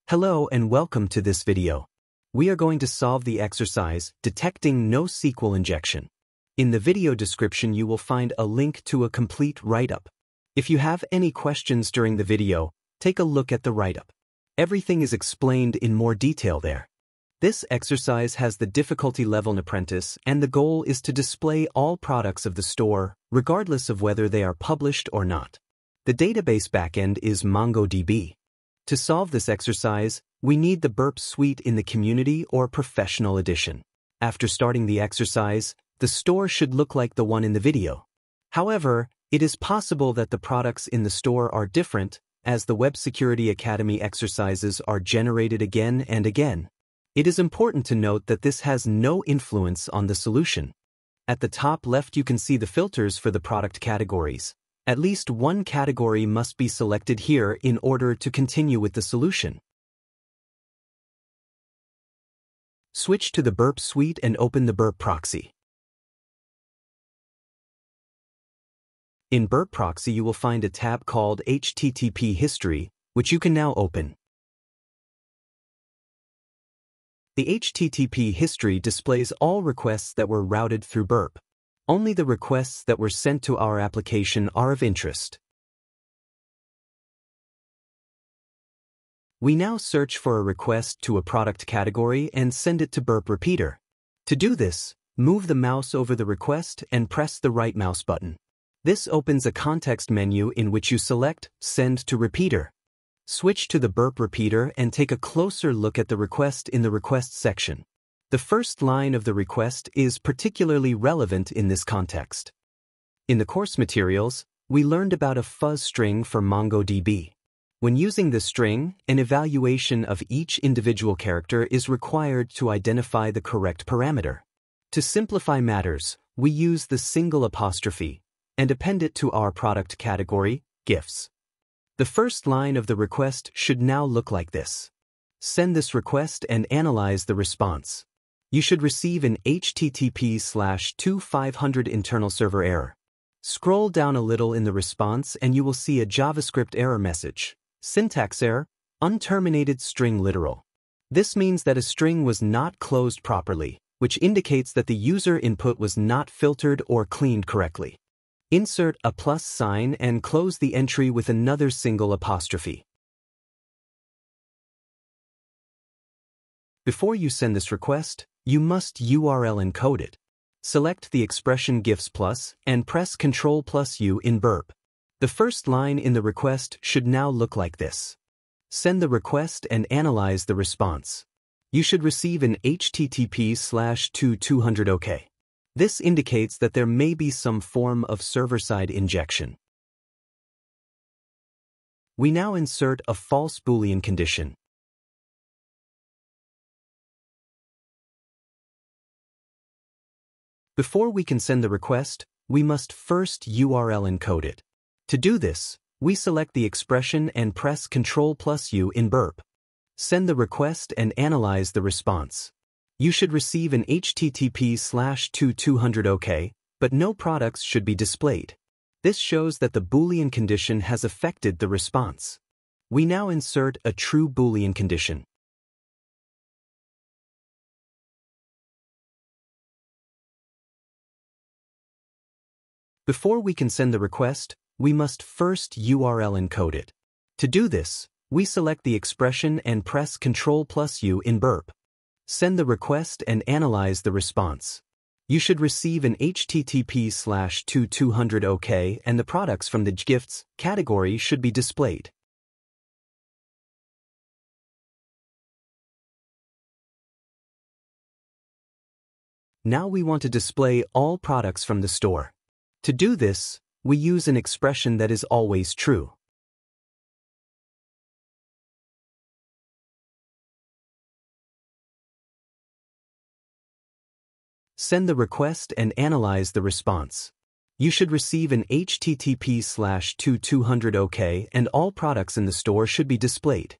Hello and welcome to this video. We are going to solve the exercise, Detecting NoSQL Injection. In the video description you will find a link to a complete write-up. If you have any questions during the video, take a look at the write-up. Everything is explained in more detail there. This exercise has the difficulty level in Apprentice, and the goal is to display all products of the store, regardless of whether they are published or not. The database backend is MongoDB. To solve this exercise, we need the Burp suite in the Community or Professional edition. After starting the exercise, the store should look like the one in the video. However, it is possible that the products in the store are different, as the Web Security Academy exercises are generated again and again. It is important to note that this has no influence on the solution. At the top left you can see the filters for the product categories. At least one category must be selected here in order to continue with the solution. Switch to the Burp suite and open the Burp proxy. In Burp proxy you will find a tab called HTTP History, which you can now open. The HTTP history displays all requests that were routed through Burp. Only the requests that were sent to our application are of interest. We now search for a request to a product category and send it to Burp Repeater. To do this, move the mouse over the request and press the right mouse button. This opens a context menu in which you select Send to Repeater. Switch to the Burp Repeater and take a closer look at the request in the Request section. The first line of the request is particularly relevant in this context. In the course materials, we learned about a fuzz string for MongoDB. When using this string, an evaluation of each individual character is required to identify the correct parameter. To simplify matters, we use the single apostrophe and append it to our product category, GIFs. The first line of the request should now look like this. Send this request and analyze the response. You should receive an HTTP/2500 internal server error. Scroll down a little in the response and you will see a JavaScript error message. Syntax error, unterminated string literal. This means that a string was not closed properly, which indicates that the user input was not filtered or cleaned correctly. Insert a plus sign and close the entry with another single apostrophe. Before you send this request, you must URL encode it. Select the expression GIFs plus and press Ctrl+U in Burp. The first line in the request should now look like this. Send the request and analyze the response. You should receive an HTTP/2200 OK. This indicates that there may be some form of server-side injection. We now insert a false Boolean condition. Before we can send the request, we must first URL encode it. To do this, we select the expression and press Ctrl+U in Burp. Send the request and analyze the response. You should receive an HTTP/2200 OK, but no products should be displayed. This shows that the Boolean condition has affected the response. We now insert a true Boolean condition. Before we can send the request, we must first URL encode it. To do this, we select the expression and press Ctrl+U in Burp. Send the request and analyze the response. You should receive an HTTP/2200 OK and the products from the GIFs category should be displayed. Now we want to display all products from the store. To do this, we use an expression that is always true. Send the request and analyze the response. You should receive an HTTP/2200 OK and all products in the store should be displayed.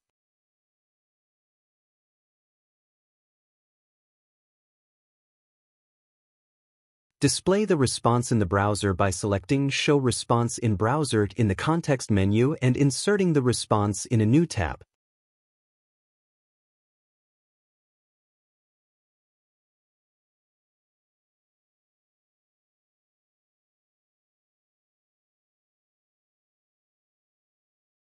Display the response in the browser by selecting Show Response in Browser in the context menu and inserting the response in a new tab.